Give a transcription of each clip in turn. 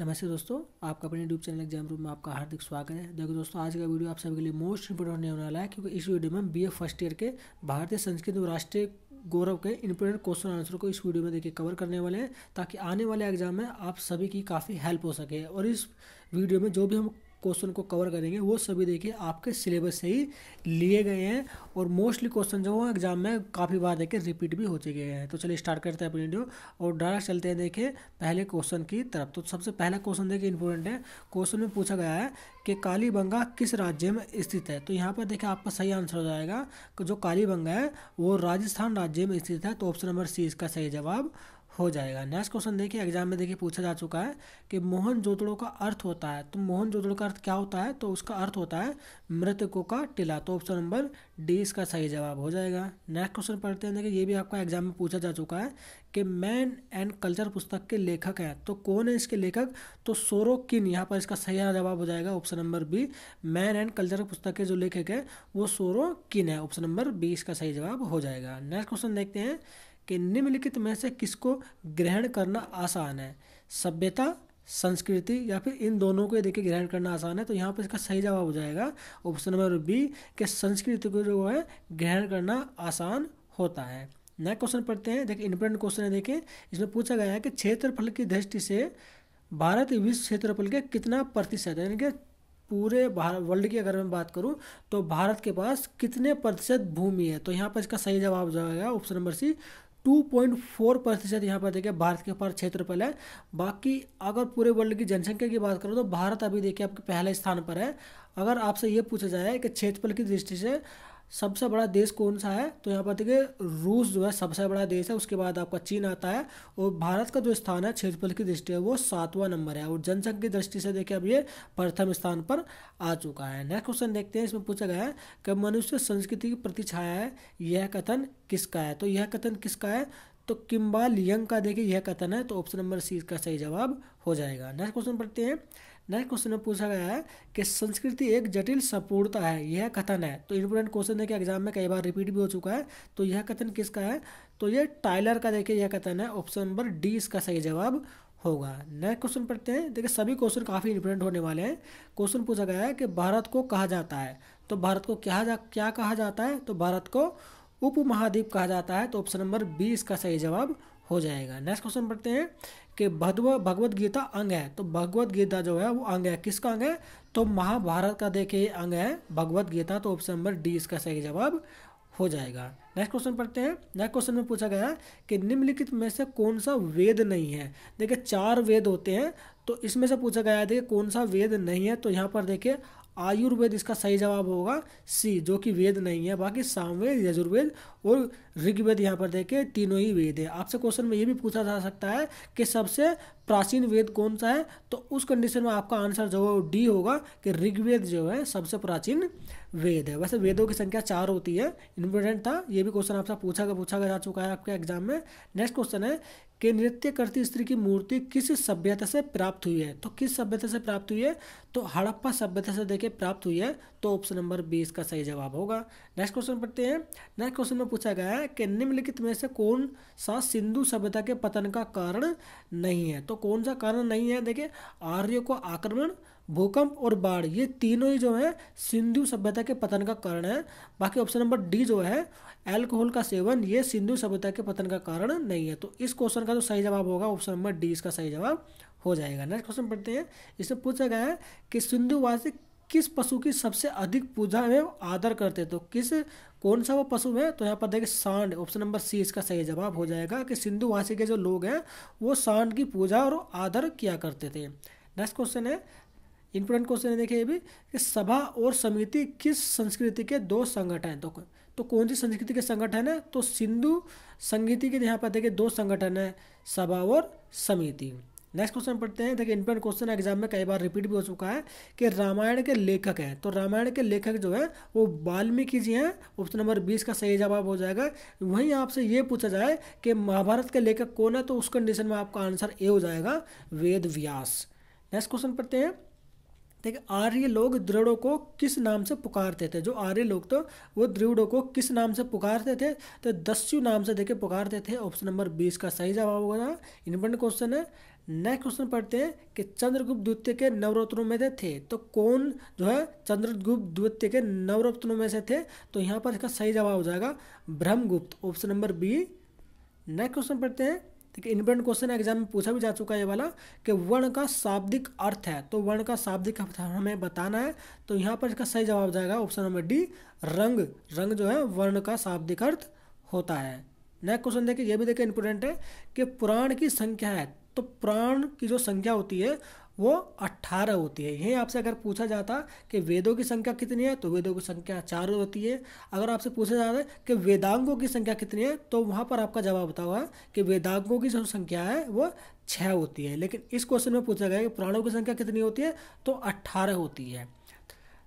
नमस्ते दोस्तों, आपका अपने यूट्यूब चैनल एग्जाम रूम में आपका हार्दिक स्वागत है। देखो दोस्तों, आज का वीडियो आप सभी के लिए मोस्ट इंपोर्टेंट होने वाला है, क्योंकि इस वीडियो में हम बीए फर्स्ट ईयर के भारतीय संस्कृत और राष्ट्रीय गौरव के इंपोर्टेंट क्वेश्चन आंसर को इस वीडियो में देखिए कवर करने वाले हैं, ताकि आने वाले एग्जाम में आप सभी की काफ़ी हेल्प हो सके। और इस वीडियो में जो भी हम क्वेश्चन को कवर करेंगे वो सभी देखिए आपके सिलेबस से ही लिए गए हैं, और मोस्टली क्वेश्चन जो है एग्जाम में काफ़ी बार देखिए रिपीट भी हो चुके हैं। तो चलिए स्टार्ट करते हैं अपनी वीडियो और डायरेक्ट चलते हैं देखिए पहले क्वेश्चन की तरफ। तो सबसे पहला क्वेश्चन देखिए इंपॉर्टेंट है। क्वेश्चन में पूछा गया है कि कालीबंगा किस राज्य में स्थित है। तो यहाँ पर देखिए आपका सही आंसर हो जाएगा कि जो कालीबंगा है वो राजस्थान राज्य में स्थित है। तो ऑप्शन नंबर सी इसका सही जवाब हो जाएगा। नेक्स्ट क्वेश्चन देखिए एग्जाम में देखिए पूछा जा चुका है कि मोहनजोदड़ो का अर्थ होता है। तो मोहनजोदड़ो का अर्थ क्या होता है? तो उसका अर्थ होता है मृतकों का टीला। तो ऑप्शन नंबर डी इसका सही जवाब हो जाएगा। नेक्स्ट क्वेश्चन पढ़ते हैं। देखिए ये भी आपका एग्जाम में पूछा जा चुका है कि मैन एंड कल्चर पुस्तक के लेखक हैं। तो कौन है इसके लेखक? तो सोरोकिन यहाँ पर इसका सही जवाब हो जाएगा option number B. Man and culture पुस्तक के जो लेखक है वो सोरोकिन है। ऑप्शन नंबर बी इसका सही जवाब हो जाएगा। नेक्स्ट क्वेश्चन देखते हैं कि निम्नलिखित में से किसको ग्रहण करना आसान है? सभ्यता, संस्कृति या फिर इन दोनों को देखिए ग्रहण करना आसान है। तो यहाँ पर इसका सही जवाब हो जाएगा ऑप्शन नंबर बी कि संस्कृति को जो है ग्रहण करना आसान होता है। नेक्स्ट क्वेश्चन पढ़ते हैं। देखिए इंपॉर्टेंट क्वेश्चन है। देखिए इसमें पूछा गया है कि क्षेत्रफल की दृष्टि से भारत विश्व क्षेत्रफल के कितना प्रतिशत है, यानी कि पूरे वर्ल्ड की अगर मैं बात करूं तो भारत के पास कितने प्रतिशत भूमि है। तो यहाँ पर इसका सही जवाब हो जाएगा ऑप्शन नंबर सी 2.4% यहाँ पर देखिए भारत के पास क्षेत्रफल है। बाकी अगर पूरे वर्ल्ड की जनसंख्या की बात करो तो भारत अभी देखिए आपके पहले स्थान पर है। अगर आपसे ये पूछा जाए कि क्षेत्रफल की दृष्टि से सबसे बड़ा देश कौन सा है, तो यहाँ पर देखिए रूस जो है सबसे बड़ा देश है, उसके बाद आपका चीन आता है, और भारत का जो स्थान है क्षेत्रफल की दृष्टि है वो 7वां नंबर है, और जनसंख्या की दृष्टि से देखिए अब ये प्रथम स्थान पर आ चुका है। नेक्स्ट क्वेश्चन देखते हैं। इसमें पूछा गया है कि मनुष्य संस्कृति की प्रतिछाया है, यह कथन किसका है? तो यह कथन किसका है? तो किम्बाल यंग का देखिए यह कथन है। तो ऑप्शन नंबर सी का सही जवाब हो जाएगा। नेक्स्ट क्वेश्चन पढ़ते हैं। नेक्स्ट क्वेश्चन में पूछा गया है कि संस्कृति एक जटिल संपूर्णता है, यह कथन है। तो इंपोर्टेंट क्वेश्चन है कि एग्जाम में कई बार रिपीट भी हो चुका है। तो यह कथन किसका है? तो ये टाइलर का देखिए यह कथन है। ऑप्शन नंबर डी इसका सही जवाब होगा। नेक्स्ट क्वेश्चन पढ़ते हैं। देखिए सभी क्वेश्चन काफ़ी इंपोर्टेंट होने वाले हैं। क्वेश्चन पूछा गया है कि भारत को कहा जाता है। तो भारत को क्या कहा जाता है? तो भारत को उपमहाद्वीप कहा जाता है। तो ऑप्शन नंबर बी इसका सही जवाब हो जाएगा। नेक्स्ट क्वेश्चन पढ़ते हैं कि भगवत गीता अंग है। तो भगवत गीता जो है वो अंग है, किसका अंग है? तो महाभारत का देखिए अंग है भगवत गीता। तो ऑप्शन नंबर डी इसका सही जवाब हो जाएगा। नेक्स्ट क्वेश्चन पढ़ते हैं। नेक्स्ट क्वेश्चन में पूछा गया है कि निम्नलिखित में से कौन सा वेद नहीं है। देखिए 4 वेद होते हैं, तो इसमें से पूछा गया है देखिए कौन सा वेद नहीं है। तो यहाँ पर देखिए आयुर्वेद इसका सही जवाब होगा सी, जो कि वेद नहीं है। बाकी सामवेद, यजुर्वेद और ऋग्वेद यहाँ पर देखिए तीनों ही वेद है। आपसे क्वेश्चन में ये भी पूछा जा सकता है कि सबसे प्राचीन वेद कौन सा है। तो उस कंडीशन में आपका आंसर जो है डी होगा कि ऋग्वेद जो है सबसे प्राचीन वेद है। वैसे वेदों की संख्या 4 होती है। इंपॉर्टेंट था, ये भी क्वेश्चन आपसे पूछा जा चुका है आपके एग्जाम में। नेक्स्ट क्वेश्चन है कि नृत्य करती स्त्री की मूर्ति किस सभ्यता से प्राप्त हुई है। तो किस सभ्यता से प्राप्त हुई है? तो हड़प्पा सभ्यता से देखिए प्राप्त हुई है। तो ऑप्शन नंबर 20 का सही जवाब होगा। नेक्स्ट क्वेश्चन पढ़ते हैं। नेक्स्ट क्वेश्चन में पूछा गया है कि निम्नलिखित में से कौन सा सिंधु सभ्यता के पतन का कारण नहीं है। तो कौन सा कारण नहीं है? देखिए आर्यों को आक्रमण, भूकंप और बाढ़, ये तीनों ही जो है सिंधु सभ्यता के पतन का कारण है। बाकी ऑप्शन नंबर डी जो है अल्कोहल का सेवन, ये सिंधु सभ्यता के पतन का कारण नहीं है। तो इस क्वेश्चन का जो सही जवाब होगा ऑप्शन नंबर डी इसका सही जवाब हो जाएगा। नेक्स्ट क्वेश्चन पढ़ते हैं। इसमें पूछा गया है कि सिंधुवासी किस पशु की सबसे अधिक पूजा एवं आदर करते? तो कौन सा वो पशु है? तो यहाँ पर देखिए सांड, ऑप्शन नंबर सी इसका सही जवाब हो जाएगा कि सिंधुवासी के जो लोग हैं वो सांड की पूजा और आदर किया करते थे। नेक्स्ट क्वेश्चन है, इंपोर्टेंट क्वेश्चन है देखिए ये भी कि सभा और समिति किस संस्कृति के 2 संगठन हैं। तो कौन सी संस्कृति के संगठन है? तो सिंधु संस्कृति के यहाँ पर देखिए 2 संगठन है, सभा और समिति। नेक्स्ट क्वेश्चन पढ़ते हैं। देखिए इंपोर्टेंट क्वेश्चन एग्जाम में कई बार रिपीट भी हो चुका है कि रामायण के लेखक हैं। तो रामायण के लेखक जो है वो वाल्मीकि जी हैं। ऑप्शन नंबर 20 का सही जवाब हो जाएगा। वहीं आपसे ये पूछा जाए कि महाभारत के लेखक कौन है, तो उस कंडीशन में आपका आंसर ए हो जाएगा, वेद व्यास। नेक्स्ट क्वेश्चन पढ़ते हैं। देखिए आर्य लोग द्रविड़ों को किस नाम से पुकारते थे। जो आर्य लोग तो वो द्रविड़ों को किस नाम से पुकारते थे, तो दस्यु नाम से देखिए पुकारते थे। ऑप्शन नंबर 20 का सही जवाब होगा। इंपॉर्टेंट क्वेश्चन है। नेक्स्ट क्वेश्चन पढ़ते हैं कि चंद्रगुप्त द्वितीय के नवरत्नों में से थे, तो कौन जो है चंद्रगुप्त द्वितीय के नवरत्नों में से थे? तो यहाँ पर इसका सही जवाब हो जाएगा Brahmagupta, option number B. Next question पढ़ते हैं, देखिए इंपॉर्टेंट क्वेश्चन एग्जाम में पूछा भी जा चुका है ये वाला, कि वर्ण का शाब्दिक अर्थ है, तो वर्ण का शाब्दिक अर्थ हमें बताना है। तो यहाँ पर इसका सही जवाब हो जाएगा ऑप्शन नंबर डी, रंग। रंग जो है वर्ण का शाब्दिक अर्थ होता है। नेक्स्ट क्वेश्चन देखिए, ये भी देखिए इंपॉर्टेंट है कि पुराण की संख्या है, तो पुराण की जो संख्या होती है वो 18 होती है। यही आपसे अगर पूछा जाता कि वेदों की संख्या कितनी है, तो वेदों की संख्या 4 होती है। अगर आपसे पूछा जाता है कि वेदांगों की संख्या कितनी है, तो वहाँ पर आपका जवाब होता हुआ कि वेदांगों की जो संख्या है वो 6 होती है। लेकिन इस क्वेश्चन में पूछा गया कि पुराणों की संख्या कितनी होती है, तो 18 होती है।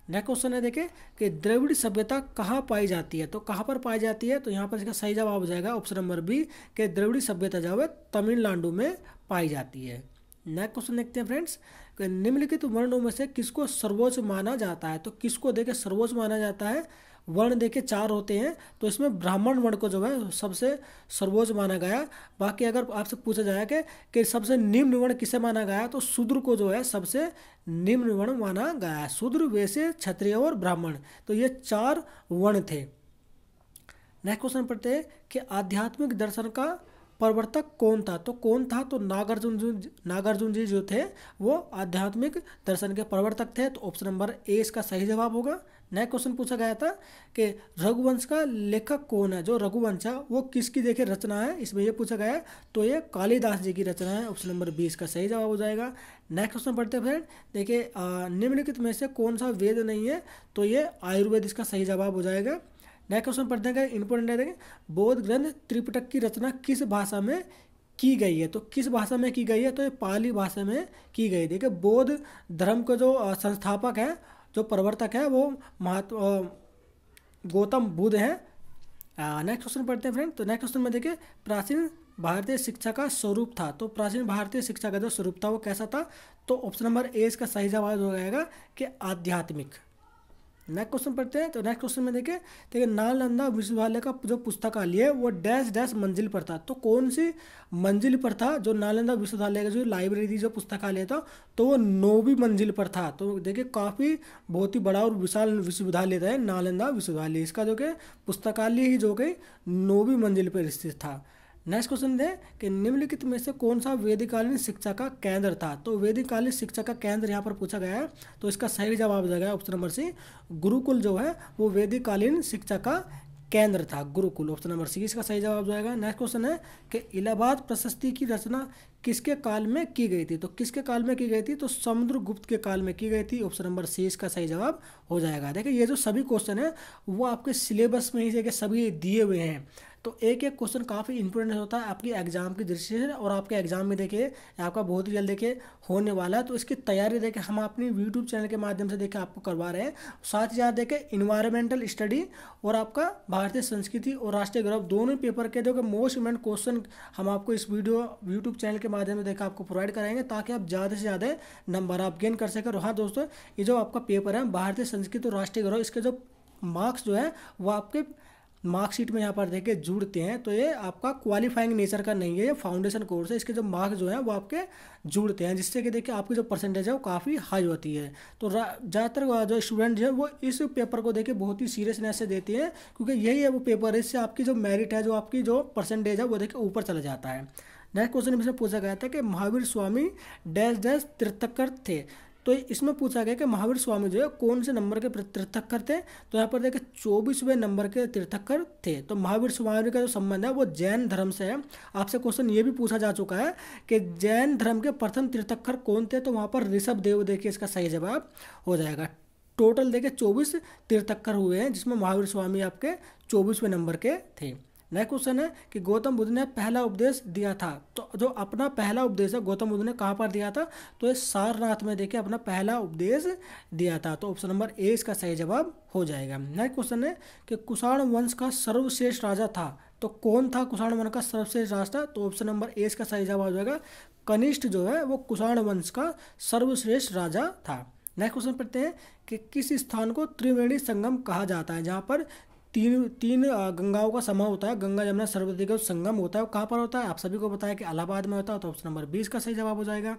नेक्स्ट क्वेश्चन है देखिए कि द्रविड़ सभ्यता कहाँ पाई जाती है, तो कहाँ पर पाई जाती है? तो यहाँ पर इसका सही जवाब हो जाएगा ऑप्शन नंबर बी, कि द्रविड़ सभ्यता जो है तमिलनाडु में पाई जाती है। नेक्स्ट क्वेश्चन देखते हैं फ्रेंड्स, कि निम्नलिखित वर्णों में से किसको सर्वोच्च माना जाता है? तो किसको देखिए सर्वोच्च माना जाता है? वर्ण देखिए 4 होते हैं, तो इसमें ब्राह्मण वर्ण को जो है सबसे सर्वोच्च माना गया। बाकी अगर आपसे पूछा जाए कि सबसे निम्न वर्ण किसे माना गया, तो शूद्र को जो है सबसे निम्न वर्ण माना गया है। शूद्र, वैश्य, क्षत्रिय और ब्राह्मण, तो ये 4 वर्ण थे। नेक्स्ट क्वेश्चन पढ़ते हैं कि आध्यात्मिक दर्शन का प्रवर्तक कौन था? तो कौन था? तो नागार्जुन जी जो थे वो आध्यात्मिक दर्शन के प्रवर्तक थे, तो ऑप्शन नंबर ए इसका सही जवाब होगा। नेक्स्ट क्वेश्चन पूछा गया था कि रघुवंश का लेखक कौन है? जो रघुवंश है वो किसकी देखिए रचना है, इसमें ये पूछा गया है, तो ये कालिदास जी की रचना है, ऑप्शन नंबर बी इसका सही जवाब हो जाएगा। नेक्स्ट क्वेश्चन पढ़ते हैं फ्रेंड, देखिए निम्नलिखित में से कौन सा वेद नहीं है? तो ये आयुर्वेद इसका सही जवाब हो जाएगा। नेक्स्ट क्वेश्चन पढ़ते हैं, इंपॉर्टेंट है, देखिए बौद्ध ग्रंथ त्रिपिटक की रचना किस भाषा में की गई है? तो किस भाषा में की गई है? तो ये पाली भाषा में की गई। देखिए बौद्ध धर्म का जो संस्थापक है, जो प्रवर्तक है, वो गौतम बुद्ध है। नेक्स्ट क्वेश्चन पढ़ते हैं फ्रेंड, तो नेक्स्ट क्वेश्चन में देखिए प्राचीन भारतीय शिक्षा का स्वरूप था, तो प्राचीन भारतीय शिक्षा का जो स्वरूप था वो कैसा था? तो ऑप्शन नंबर ए इसका सही जवाब हो जाएगा कि आध्यात्मिक। नेक्स्ट क्वेश्चन पढ़ते हैं, तो नेक्स्ट क्वेश्चन में देखिए नालंदा विश्वविद्यालय का जो पुस्तकालय है वो डैश डैश मंजिल पर था, तो कौन सी मंजिल पर था? जो नालंदा विश्वविद्यालय का जो लाइब्रेरी थी, जो पुस्तकालय था, तो वो 9वीं मंजिल पर था। तो देखिए काफ़ी बहुत ही बड़ा और विशाल विश्वविद्यालय था नालंदा विश्वविद्यालय। इसका जो कि पुस्तकालय ही जो कि 9वीं मंजिल पर स्थित था। नेक्स्ट क्वेश्चन है कि निम्नलिखित में से कौन सा वेदिकालीन शिक्षा का केंद्र था? तो वेदिकालीन शिक्षा का केंद्र यहाँ पर पूछा गया है, तो इसका सही जवाब हो जाएगा ऑप्शन नंबर सी, गुरुकुल जो है वो वेदिकालीन शिक्षा का केंद्र था, गुरुकुल, ऑप्शन नंबर सी इसका सही जवाब हो जाएगा। नेक्स्ट क्वेश्चन है कि इलाहाबाद प्रशस्ति की रचना किसके काल में की गई थी? तो किसके काल में की गई थी? तो समुद्रगुप्त के काल में की गई थी, ऑप्शन नंबर सी इसका सही जवाब हो जाएगा। देखिए ये जो सभी क्वेश्चन है वो आपके सिलेबस में ही देखिए सभी दिए हुए हैं, तो एक एक क्वेश्चन काफ़ी इंपॉर्टेंट होता है आपकी एग्जाम की दृष्टि से, और आपके एग्जाम में देखिए आपका बहुत ही जल्द देखिए होने वाला है। तो इसकी तैयारी देखिए हम अपनी यूट्यूब चैनल के माध्यम से देखिए आपको करवा रहे हैं। साथ ही साथ देखिए इन्वायरमेंटल स्टडी और आपका भारतीय संस्कृति और राष्ट्रीय गौरव दोनों पेपर के जो मोस्ट इम्पोर्टेंट क्वेश्चन हम आपको इस यूट्यूब चैनल के माध्यम से देखिए आपको प्रोवाइड कराएंगे, ताकि आप ज़्यादा से ज़्यादा नंबर आप गेन कर सकें। और हाँ दोस्तों, ये जो आपका पेपर है भारतीय संस्कृति और राष्ट्रीय गौरव, इसके जो मार्क्स जो है वो आपके मार्कशीट में यहाँ पर देखिए जुड़ते हैं, तो ये आपका क्वालिफाइंग नेचर का नहीं है, ये फाउंडेशन कोर्स है। इसके जो मार्क्स जो है वो आपके जुड़ते हैं, जिससे कि देखिए आपकी जो परसेंटेज है वो काफ़ी हाई होती है। तो ज़्यादातर जो स्टूडेंट है वो इस पेपर को देखिए बहुत ही सीरियसनेस से देते हैं, क्योंकि यही है वो पेपर है, इससे आपकी जो मेरिट है, जो आपकी जो परसेंटेज है वो देखिए ऊपर चला जाता है। नेक्स्ट क्वेश्चन में पूछा गया था कि महावीर स्वामी डैश डैश तीर्थंकर थे, तो इसमें पूछा गया कि महावीर स्वामी जो है कौन से नंबर के तीर्थंकर थे? तो यहाँ पर देखिए 24वें नंबर के तीर्थंकर थे। तो महावीर स्वामी का जो संबंध है वो जैन धर्म से है। आपसे क्वेश्चन ये भी पूछा जा चुका है कि जैन धर्म के प्रथम तीर्थंकर कौन थे? तो वहाँ पर ऋषभ देव देखिए इसका सही जवाब हो जाएगा। टोटल देखिए 24 तीर्थंकर हुए हैं, जिसमें महावीर स्वामी आपके 24वें नंबर के थे। नेक्स्ट क्वेश्चन है कि गौतम बुद्ध ने पहला उपदेश दिया था, तो जो अपना पहला उपदेश है गौतम बुद्ध ने कहाँ पर दिया था? तो ये सारनाथ में देखिए अपना पहला उपदेश दिया था, तो ऑप्शन नंबर ए इसका सही जवाब हो जाएगा। नेक्स्ट क्वेश्चन है कि कुषाण वंश का सर्वश्रेष्ठ राजा था, तो कौन था कुषाण वंश का सर्वश्रेष्ठ राजा? तो ऑप्शन नंबर ए इसका सही जवाब हो जाएगा, कनिष्ठ जो है वो कुषाण वंश का सर्वश्रेष्ठ राजा था। नेक्स्ट क्वेश्चन पढ़ते हैं कि किस स्थान को त्रिवेणी संगम कहा जाता है, जहाँ पर तीन तीन गंगाओं का समूह होता है, गंगा जमुना सरस्वती का संगम होता है, वो कहाँ पर होता है? आप सभी को पता है कि इलाहाबाद में होता है। तो ऑप्शन नंबर 20 का सही जवाब हो जाएगा।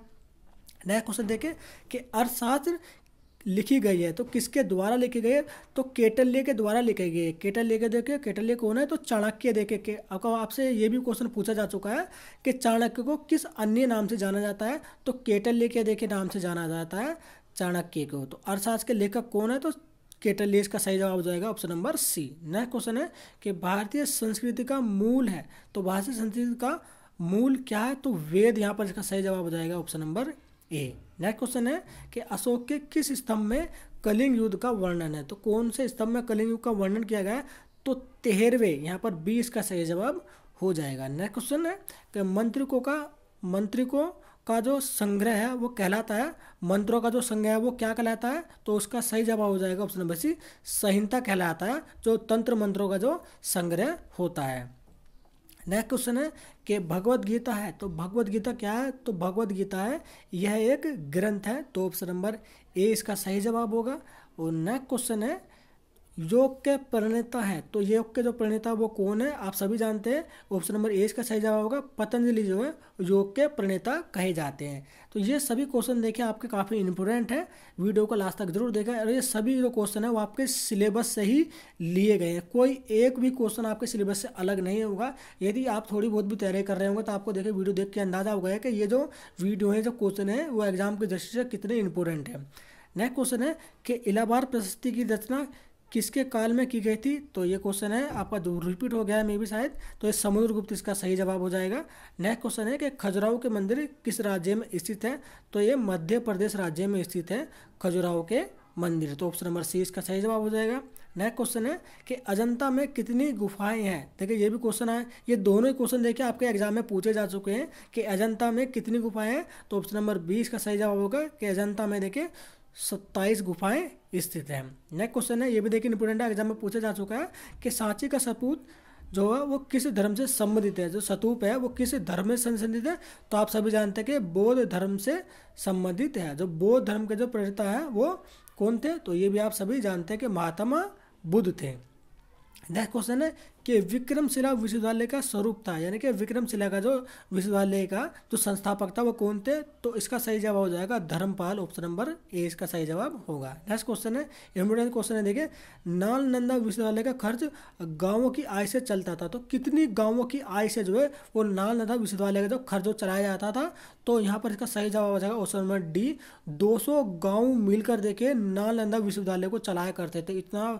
नेक्स्ट क्वेश्चन देखें कि अर्थशास्त्र लिखी गई है तो किसके द्वारा लिखी गई है? तो कौटिल्य के द्वारा लिखी गई है। कौटिल्य के देखिए, कौटिल्य कौन है? तो चाणक्य। देखे के आपसे ये भी क्वेश्चन पूछा जा चुका है कि चाणक्य को किस अन्य नाम से जाना जाता है? तो कौटिल्य के देखे नाम से जाना जाता है चाणक्य को। तो अर्थशास्त्र के लेखक कौन है? तो कौटिल्य। इसका सही जवाब हो जाएगा option number C. Next question है कि भारतीय संस्कृति का मूल है, तो भारतीय संस्कृति का मूल क्या है? तो वेद। यहाँ पर इसका सही जवाब हो जाएगा option number A. Next question है कि अशोक के किस स्तंभ में कलिंग युद्ध का वर्णन है? तो कौन से स्तंभ में कलिंग युद्ध का वर्णन किया गया है? तो 13वें। यहाँ पर 20 का सही जवाब हो जाएगा। नेक्स्ट क्वेश्चन है कि मंत्रिकों का जो संग्रह है वो कहलाता है, मंत्रों का जो संग्रह है वो क्या कहलाता है? तो उसका सही जवाब हो जाएगा ऑप्शन नंबर सी, संहिता कहलाता है, जो तंत्र मंत्रों का जो संग्रह होता है। नेक्स्ट क्वेश्चन है कि भगवत गीता है, तो भगवत गीता क्या है? तो भगवत गीता है, यह एक ग्रंथ है। तो ऑप्शन नंबर ए इसका सही जवाब होगा। और नेक्स्ट क्वेश्चन है योग के प्रणेता है, तो योग के जो प्रणेता वो कौन है? आप सभी जानते हैं। ऑप्शन नंबर ए इसका सही जवाब होगा, पतंजलि जो है योग के प्रणेता कहे जाते हैं। तो ये सभी क्वेश्चन देखें आपके काफ़ी इंपॉर्टेंट है, वीडियो को लास्ट तक जरूर देखें। और ये सभी जो क्वेश्चन है वो आपके सिलेबस से ही लिए गए हैं, कोई एक भी क्वेश्चन आपके सिलेबस से अलग नहीं होगा। यदि आप थोड़ी बहुत भी तैयारी कर रहे होंगे तो आपको देखें वीडियो देख के अंदाजा हो गया कि ये जो वीडियो है, जो क्वेश्चन है वो एग्जाम की दृष्टि से कितने इंपॉर्टेंट है। नेक्स्ट क्वेश्चन है कि इलाहाबाद प्रशस्ति की रचना किसके काल में की गई थी? तो ये क्वेश्चन है आपका रिपीट हो गया है मे भी शायद, तो ये समुद्रगुप्त इसका सही जवाब हो जाएगा। नेक्स्ट क्वेश्चन है कि खजुराहो के मंदिर किस राज्य में स्थित है? तो ये मध्य प्रदेश राज्य में स्थित है खजुराहो के मंदिर। तो ऑप्शन नंबर सी इसका सही जवाब हो जाएगा। नेक्स्ट क्वेश्चन है कि अजंता में कितनी गुफाएं हैं? देखिए ये भी क्वेश्चन है, ये दोनों ही क्वेश्चन देखिए आपके एग्जाम में पूछे जा चुके हैं कि अजंता में कितनी गुफाएं हैं। तो ऑप्शन नंबर 20 का सही जवाब होगा कि अजंता में देखिए 27 गुफाएं स्थित हैं। नेक्स्ट क्वेश्चन है, ये भी देखिए इंपोर्टेंट है, एग्जाम में पूछा जा चुका है कि सांची का सपूत जो है वो किस धर्म से संबंधित है? जो स्तूप है वो किस धर्म में संबंधित है? तो आप सभी जानते हैं कि बौद्ध धर्म से संबंधित है। जो बौद्ध धर्म के जो प्रणेता है वो कौन थे? तो ये भी आप सभी जानते हैं कि महात्मा बुद्ध थे। नेक्स्ट क्वेश्चन है कि विक्रमशिला विश्वविद्यालय का स्वरूप था, यानी कि विक्रमशिला का जो विश्वविद्यालय का जो संस्थापक था वो कौन थे? तो इसका सही जवाब हो जाएगा धर्मपाल। ऑप्शन नंबर ए इसका सही जवाब होगा। नेक्स्ट क्वेश्चन है इंपोर्टेंट क्वेश्चन है, देखिए नालंदा विश्वविद्यालय का खर्च गाँवों की आय से चलता था। तो कितनी गाँवों की आय से जो है वो नालंदा विश्वविद्यालय का जो खर्च जो चलाया जाता था? तो यहाँ पर इसका सही जवाब हो जाएगा ऑप्शन नंबर डी, 200 गाँव मिलकर देखिए नालंदा विश्वविद्यालय को चलाया करते थे। इतना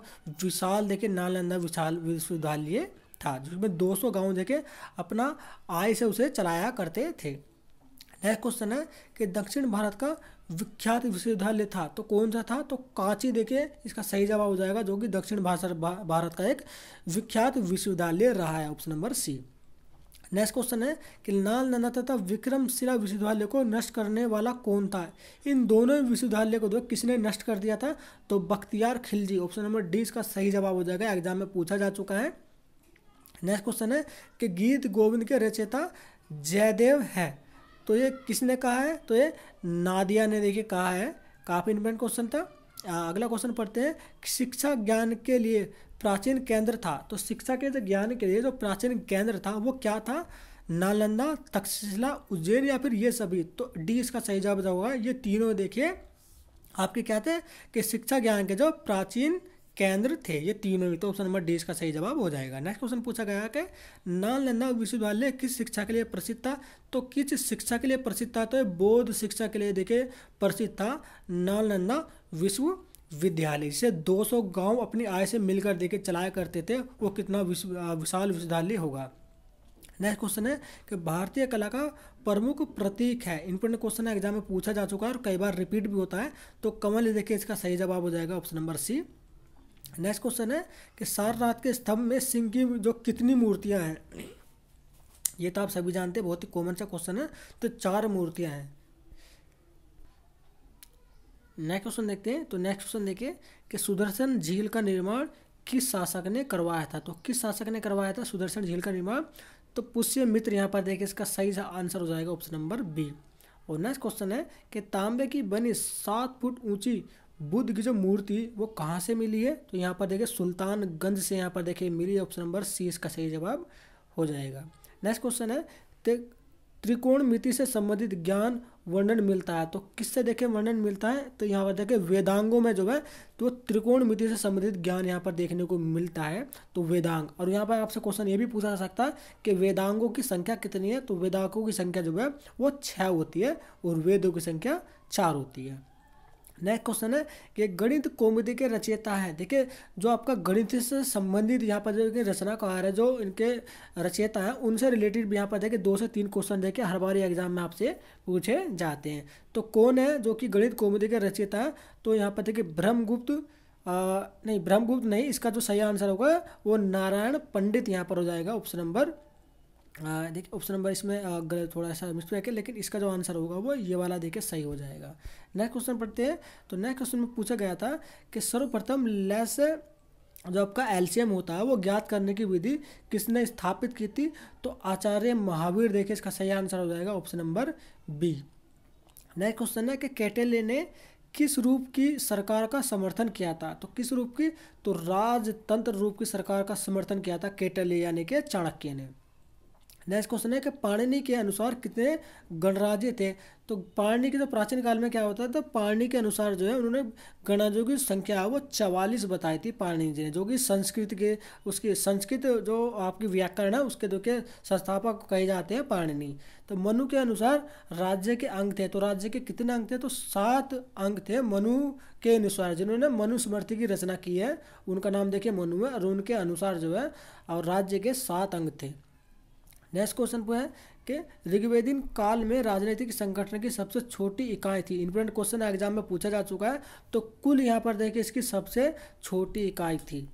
विशाल देखिए नालंदा विशाल विश्वविद्यालय था, जिसमें 200 गांव देखे अपना आय से उसे चलाया करते थे। नेक्स्ट क्वेश्चन है कि दक्षिण भारत का विख्यात विश्वविद्यालय था, तो कौन सा था? तो कांची देखिए इसका सही जवाब हो जाएगा, जो कि दक्षिण भारत का एक विख्यात विश्वविद्यालय रहा है। Option number C. Next question है कि नालंदा तथा विक्रमशिला विश्वविद्यालय को नष्ट करने वाला कौन था? इन दोनों विश्वविद्यालय को किसने नष्ट कर दिया था? तो Bakhtiyar Khilji. Option number D इसका सही जवाब हो जाएगा, एग्जाम में पूछा जा चुका है। नेक्स्ट क्वेश्चन है कि गीत गोविंद के रचयिता जयदेव है, तो ये किसने कहा है? तो ये नादिया ने देखिए कहा है। काफ़ी इंपॉर्टेंट क्वेश्चन था। अगला क्वेश्चन पढ़ते हैं, शिक्षा ज्ञान के लिए प्राचीन केंद्र था, तो शिक्षा के ज्ञान के लिए जो प्राचीन केंद्र था वो क्या था? नालंदा, तक्षशिला, उज्जैन या फिर ये सभी? तो डी इसका सही जवाब होगा। ये तीनों देखिए आपके क्या थे कि शिक्षा ज्ञान के जो प्राचीन केंद्र थे, ये तीनों ही। तो ऑप्शन नंबर डी इसका सही जवाब हो जाएगा। नेक्स्ट क्वेश्चन पूछा गया कि नालंदा विश्वविद्यालय किस शिक्षा के लिए प्रसिद्ध था? तो किस शिक्षा के लिए प्रसिद्ध था? तो बौद्ध शिक्षा के लिए देखिए प्रसिद्ध था नालंदा विश्वविद्यालय। जिसे 200 गांव अपनी आय से मिलकर देखिए चलाया करते थे, वो कितना विशाल विश्वविद्यालय होगा। नेक्स्ट क्वेश्चन है कि भारतीय कला का प्रमुख प्रतीक है। इंपोर्टेंट क्वेश्चन है, एग्जाम में पूछा जा चुका है और कई बार रिपीट भी होता है। तो कमल देखिए इसका सही जवाब हो जाएगा option number C. Next question है कि सारनाथ के स्तंभ में सिंह की जो कितनी मूर्तियां हैं? ये तो आप सभी जानते हैं, बहुत ही कॉमन सा क्वेश्चन है। तो 4 मूर्तियां हैं। नेक्स्ट क्वेश्चन देखते हैं। तो नेक्स्ट क्वेश्चन देखिए कि सुदर्शन झील का निर्माण किस शासक ने करवाया था? तो किस शासक ने करवाया था सुदर्शन झील का निर्माण? तो पुष्यमित्र। यहाँ पर देखिए इसका सही आंसर हो जाएगा ऑप्शन नंबर बी। और नेक्स्ट क्वेश्चन है कि तांबे की बनी 7 फुट ऊंची बुद्ध की जो मूर्ति वो कहाँ से मिली है, तो यहाँ पर देखिए सुल्तानगंज से यहाँ पर देखिए मिली। ऑप्शन नंबर सी इसका सही जवाब हो जाएगा। नेक्स्ट क्वेश्चन है त्रिकोणमिति से संबंधित ज्ञान वर्णन मिलता है, तो किससे देखिए वर्णन मिलता है, तो यहाँ पर देखिए वेदांगों में जो है तो त्रिकोणमिति से संबंधित ज्ञान यहाँ पर देखने को मिलता है, तो वेदांग। और यहाँ पर आपसे क्वेश्चन ये भी पूछा जा सकता है कि वेदांगों की संख्या कितनी है, तो वेदांगों की संख्या जो है वो 6 होती है और वेदों की संख्या 4 होती है। नेक्स्ट क्वेश्चन है कि गणित कौमुदी के रचयिता हैं। देखिए जो आपका गणित से संबंधित यहाँ पर जो रचनाकार है, जो इनके रचयिता हैं, उनसे रिलेटेड यहाँ पर देखिए 2 से 3 क्वेश्चन देखिए हर बार एग्जाम में आपसे पूछे जाते हैं। तो कौन है जो कि गणित कौमुदी के रचयिता है, तो यहाँ पर देखिए ब्रह्मगुप्त नहीं, इसका जो सही आंसर होगा वो नारायण पंडित यहाँ पर हो जाएगा। ऑप्शन नंबर देखिए ऑप्शन नंबर इसमें गलत थोड़ा सा मिस्टेक है, लेकिन इसका जो आंसर होगा वो ये वाला देखिए सही हो जाएगा। नेक्स्ट क्वेश्चन पढ़ते हैं। तो नेक्स्ट क्वेश्चन में पूछा गया था कि सर्वप्रथम लेस जो आपका एलसीएम होता है वो ज्ञात करने की विधि किसने स्थापित की थी, तो आचार्य महावीर। देखिए इसका सही आंसर हो जाएगा option number B. Next question है कि कैटेले ने किस रूप की सरकार का समर्थन किया था, तो किस रूप की, तो राजतंत्र रूप की सरकार का समर्थन किया था कैटेले यानी कि चाणक्य ने। नेक्स्ट क्वेश्चन है कि पाणिनि के अनुसार कितने गणराज्य थे, तो पाणिनि के जो प्राचीन काल में क्या होता है, तो पाणिनि के अनुसार जो है उन्होंने गणराज्यों की संख्या वो 44 बताई थी पाणिनि जी ने, जो कि संस्कृत के उसकी संस्कृत जो आपकी व्याकरण है उसके जो के संस्थापक कहे जाते हैं पाणिनि। तो मनु के अनुसार राज्य के अंग थे, तो राज्य के कितने अंग थे, तो 7 अंग थे मनु के अनुसार। जिन्होंने मनुस्मृति की रचना की है उनका नाम देखिए मनु है, और उनके अनुसार जो है और राज्य के 7 अंग थे। नेक्स्ट क्वेश्चन पे है कि ऋग्वेदीन काल में राजनीतिक संगठन की सबसे छोटी इकाई थी। इंपोर्टेंट क्वेश्चन एग्जाम में पूछा जा चुका है, तो कुल यहाँ पर देखिए इसकी सबसे छोटी इकाई थी।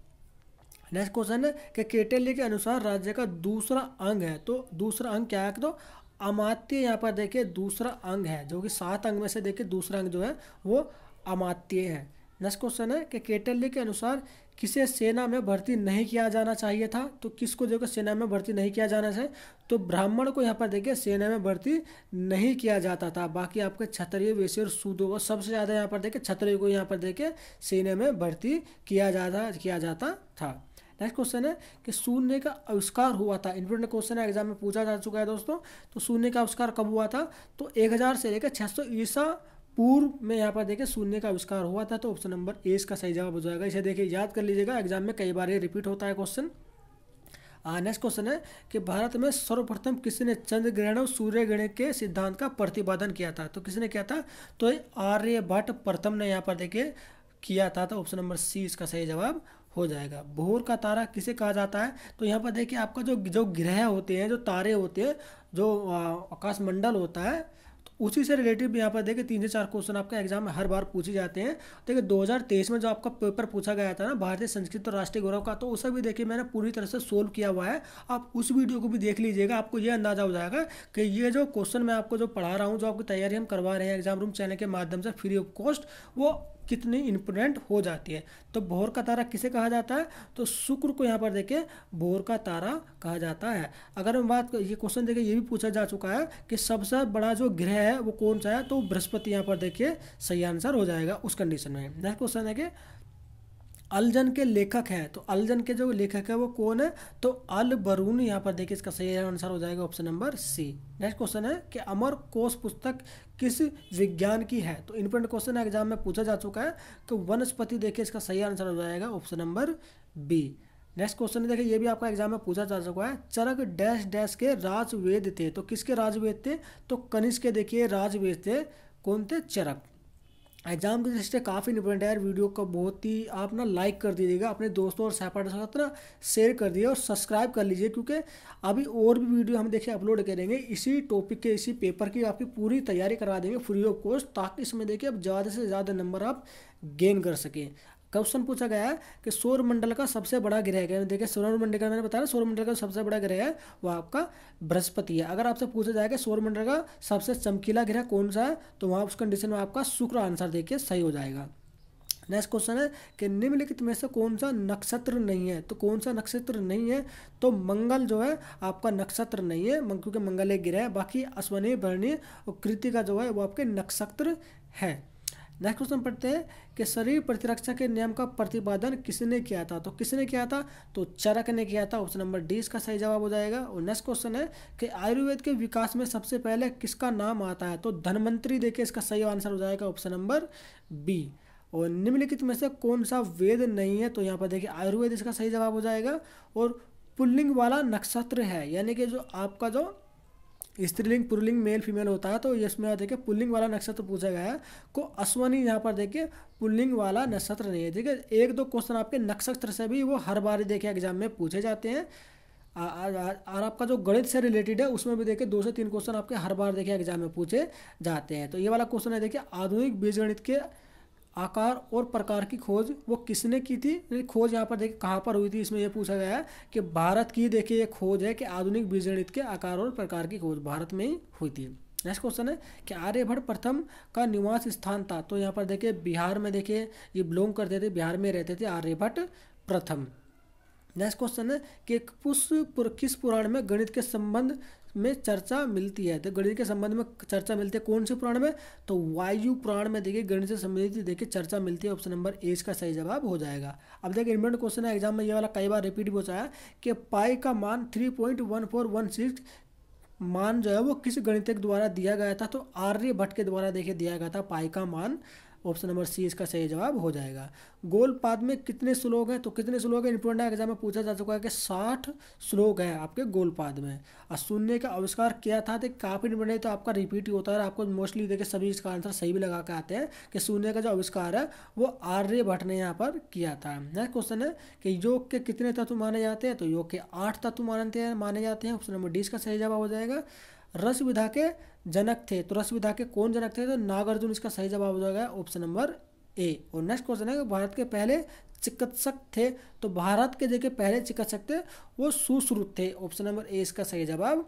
नेक्स्ट क्वेश्चन है कि कैटेले के अनुसार राज्य का दूसरा अंग है, तो दूसरा अंग क्या है, तो अमात्य यहाँ पर देखिए दूसरा अंग है, जो कि 7 अंग में से देखिए दूसरा अंग जो है वो अमात्य है। नेक्स्ट क्वेश्चन है कि कैटेले के अनुसार किसे सेना में भर्ती नहीं किया जाना चाहिए था, तो किसको जो सेना में भर्ती नहीं किया जाना चाहिए, तो ब्राह्मण को यहाँ पर देखिए सेना में भर्ती नहीं किया जाता था। बाकी आपके क्षत्रिय वैश्य और शूद्र को सबसे ज़्यादा यहाँ पर देखिए क्षत्रिय को यहाँ पर देखिए सेना में भर्ती किया जाता था। नेक्स्ट क्वेश्चन है कि शून्य का आविष्कार हुआ था। इंपोर्टेंट क्वेश्चन है एग्जाम में पूछा जा चुका है दोस्तों। तो शून्य का आविष्कार कब हुआ था, तो 1000 से लेकर 600 ईसा पूर्व में यहाँ पर देखिए शून्य का आविष्कार हुआ था, तो ऑप्शन नंबर ए इसका सही जवाब हो जाएगा। इसे देखिए याद कर लीजिएगा, एग्जाम में कई बार ये रिपीट होता है क्वेश्चन। नेक्स्ट क्वेश्चन है कि भारत में सर्वप्रथम किसने चंद्र ग्रहण और सूर्य ग्रहण के सिद्धांत का प्रतिपादन किया था, तो किसने किया था, तो आर्यभट्ट प्रथम ने यहाँ पर देखिए किया था, तो ऑप्शन नंबर सी इसका सही जवाब हो जाएगा। भोर का तारा किसे कहा जाता है, तो यहाँ पर देखिए आपका जो ग्रह होते हैं, जो तारे होते हैं, जो आकाश मंडल होता है, तो उसी से रिलेटेड यहाँ पर देखिए 3 से 4 क्वेश्चन आपका एग्जाम में हर बार पूछे जाते हैं। देखिए 2023 में जो आपका पेपर पूछा गया था ना भारतीय संस्कृत और राष्ट्रीय गौरव का, तो उसे भी देखिए मैंने पूरी तरह से सोल्व किया हुआ है। आप उस वीडियो को भी देख लीजिएगा, आपको ये अंदाजा हो जाएगा कि ये जो क्वेश्चन मैं आपको जो पढ़ा रहा हूँ, जो आपकी तैयारी हम करवा रहे हैं एग्जाम रूम चैनल के माध्यम से फ्री ऑफ कॉस्ट, वो कितनी इंपोर्टेंट हो जाती है। तो भोर का तारा किसे कहा जाता है, तो शुक्र को यहाँ पर देखिए भोर का तारा कहा जाता है। अगर हम बात ये क्वेश्चन देखिए ये भी पूछा जा चुका है कि सबसे बड़ा जो ग्रह है वो कौन सा है, तो बृहस्पति यहाँ पर देखिए सही आंसर हो जाएगा उस कंडीशन में। नेक्स्ट क्वेश्चन है कि अलजन के लेखक हैं, तो अलजन के जो लेखक है वो कौन है, तो अल बरून यहाँ पर देखिए इसका सही आंसर हो जाएगा option number C. Next question है कि अमर कोश पुस्तक किस विज्ञान की है, तो इंपोर्टेंट क्वेश्चन एग्जाम में पूछा जा चुका है, तो वनस्पति देखिए इसका सही आंसर हो जाएगा option number B. Next question देखिए ये भी आपका एग्जाम में पूछा जा चुका है, चरक डैश डैश के राजवेद थे, तो किसके राजवेद थे, तो कनिष्क के देखिए राजवेद थे, कौन थे, चरक। एग्जाम की दृष्टि से काफ़ी इंपॉर्टेंट है यार, वीडियो को बहुत ही आप ना लाइक कर दीजिएगा, अपने दोस्तों और सहपाठियों के साथ ना शेयर कर दीजिए और सब्सक्राइब कर लीजिए, क्योंकि अभी और भी वीडियो हम देखिए अपलोड करेंगे इसी टॉपिक के, इसी पेपर की आपकी पूरी तैयारी करा देंगे फ्री ऑफ कॉस्ट, ताकि इसमें देखिए अब ज़्यादा से ज़्यादा नंबर आप गेन कर सकें। क्वेश्चन पूछा गया है कि सौर मंडल का सबसे बड़ा ग्रह है, देखिए सौर मंडल का मैंने बताया सौर मंडल का सबसे बड़ा ग्रह है वो आपका बृहस्पति है। अगर आपसे पूछा जाए कि सौर मंडल का सबसे चमकीला ग्रह कौन सा है, तो वहाँ उस कंडीशन में आपका शुक्र आंसर देखिए सही हो जाएगा। नेक्स्ट क्वेश्चन है कि निम्नलिखित में से कौन सा नक्षत्र नहीं है, तो कौन सा नक्षत्र नहीं है, तो मंगल जो है आपका नक्षत्र नहीं है, क्योंकि मंगल एक ग्रह है। बाकी अश्विनी भरणी और कृतिका जो है वो आपके नक्षत्र है। नेक्स्ट क्वेश्चन पढ़ते हैं कि शरीर प्रतिरक्षा के नियम का प्रतिपादन किसने किया था। तो किसने किया था, तो चरक ने किया था। ऑप्शन नंबर डी इसका सही जवाब हो जाएगा। और नेक्स्ट क्वेश्चन है कि आयुर्वेद के विकास में सबसे पहले किसका नाम आता है। तो धन्वंतरी देखिए इसका सही आंसर हो जाएगा ऑप्शन नंबर बी। और निम्नलिखित में से कौन सा वेद नहीं है, तो यहाँ पर देखिए आयुर्वेद इसका सही जवाब हो जाएगा। और पुल्लिंग वाला नक्षत्र है, यानी कि जो आपका जो स्त्रीलिंग पुल्लिंग मेल फीमेल होता है, तो इसमें देखिए पुल्लिंग वाला नक्षत्र पूछा गया है। को अश्वनी यहाँ पर देखिए पुल्लिंग वाला नक्षत्र नहीं है। देखिए एक दो क्वेश्चन आपके नक्षत्र से भी वो हर बार देखिए एग्जाम में पूछे जाते हैं। और आपका जो गणित से रिलेटेड है उसमें भी देखिए 2 से 3 क्वेश्चन आपके हर बार देखिए एग्जाम में पूछे जाते हैं। तो ये वाला क्वेश्चन है देखिए आधुनिक बीजगणित के आकार और प्रकार की खोज वो किसने की थी। खोज यहाँ पर देखिए कहाँ पर हुई थी, इसमें यह पूछा गया है कि भारत की देखिए ये खोज है कि आधुनिक बीजगणित के आकार और प्रकार की खोज भारत में ही हुई थी। नेक्स्ट क्वेश्चन है कि आर्यभट्ट प्रथम का निवास स्थान था। तो यहाँ पर देखिए बिहार में देखिए ये बिलोंग करते थे, बिहार में रहते थे आर्यभट्ट प्रथम। नेक्स्ट क्वेश्चन है कि किस पुराण में गणित के संबंध में चर्चा मिलती है। तो गणित के संबंध में चर्चा मिलती है कौन से पुराण में, तो वायु पुराण में देखिए गणित से संबंधित देखिए चर्चा मिलती है। ऑप्शन नंबर ए इसका सही जवाब हो जाएगा। अब देखिए इंपॉर्टेंट क्वेश्चन है, एग्जाम में ये वाला कई बार रिपीट भी होता है कि पाई का मान 3.1416 मान जो है वो किस गणितज्ञ द्वारा दिया गया था। तो आर्यभट्ट के द्वारा देखिए दिया गया था पाई का मान। ऑप्शन नंबर सी इसका सही जवाब हो जाएगा। गोलपाद में कितने श्लोक हैं, तो कितने श्लोक है इंपॉर्टेंट एग्जाम में पूछा जा चुका है कि 60 श्लोक है आपके गोलपाद में। और शून्य का आविष्कार किया था, तो काफ़ी इंपॉर्टेंट, तो आपका रिपीट ही होता है। आपको मोस्टली देखिए सभी इसका आंसर सही भी लगा के आते हैं कि शून्य का जो आविष्कार है वो आर्यभट्ट ने यहाँ पर किया था। नेक्स्ट क्वेश्चन है कि योग के कितने तत्व माने जाते हैं। तो योग के 8 तत्व माने जाते हैं। ऑप्शन नंबर डी इसका सही जवाब हो जाएगा। रस विधा के जनक थे, तो रस विधा के कौन जनक थे, तो नागार्जुन इसका सही जवाब हो जाएगा ऑप्शन नंबर ए। और नेक्स्ट क्वेश्चन है कि भारत के पहले चिकित्सक थे। तो भारत के देखिए पहले चिकित्सक थे वो सुश्रुत थे। ऑप्शन नंबर ए इसका सही जवाब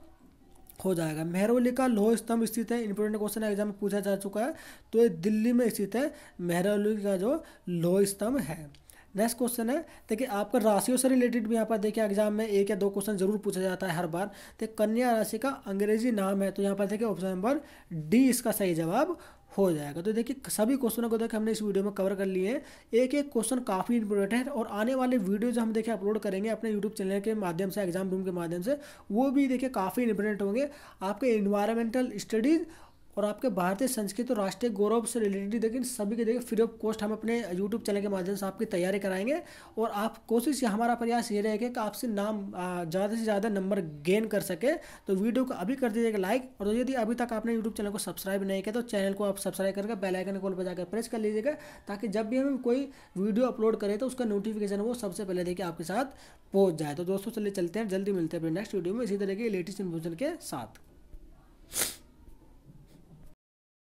हो जाएगा। मेहरौली का लौह स्तंभ स्थित है, इंपॉर्टेंट क्वेश्चन एग्जाम में पूछा जा चुका है। तो ये दिल्ली में स्थित है मेहरौली का जो लौह स्तंभ है। नेक्स्ट क्वेश्चन है देखिए आपका राशियों से रिलेटेड भी यहाँ पर देखिए एग्जाम में 1 या 2 क्वेश्चन जरूर पूछा जाता है हर बार। तो कन्या राशि का अंग्रेजी नाम है, तो यहाँ पर देखिए ऑप्शन नंबर डी इसका सही जवाब हो जाएगा। तो देखिए सभी क्वेश्चनों को देखिए हमने इस वीडियो में कवर कर लिए हैं। एक एक क्वेश्चन काफ़ी इंपॉर्टेंट है और आने वाले वीडियो जो हम देखिए अपलोड करेंगे अपने यूट्यूब चैनल के माध्यम से एग्जाम रूम के माध्यम से, वो भी देखिए काफ़ी इंपॉर्टेंट होंगे। आपके इन्वायरमेंटल स्टडीज़ और आपके भारतीय संस्कृति और राष्ट्रीय गौरव से रिलेटेड देखिए सभी के देखिए फ्री ऑफ कॉस्ट हम अपने यूट्यूब चैनल के माध्यम से आपकी तैयारी कराएंगे। और आप कोशिश हमारा प्रयास ये रहेगा कि आपसे ज़्यादा से ज़्यादा नंबर गेन कर सके। तो वीडियो को अभी कर दीजिएगा लाइक, और यदि अभी तक आपने यूट्यूब चैनल को सब्सक्राइब नहीं किया तो चैनल को आप सब्सक्राइब करके बेल आइकन को बजा कर प्रेस कर लीजिएगा, ताकि जब भी हम कोई वीडियो अपलोड करें तो उसका नोटिफिकेशन वो सबसे पहले देखिए आपके साथ पहुँच जाए। तो दोस्तों चलिए चलते हैं, जल्दी मिलते हैं अपने नेक्स्ट वीडियो में इसी तरह की लेटेस्ट इन्फॉर्मेशन के साथ।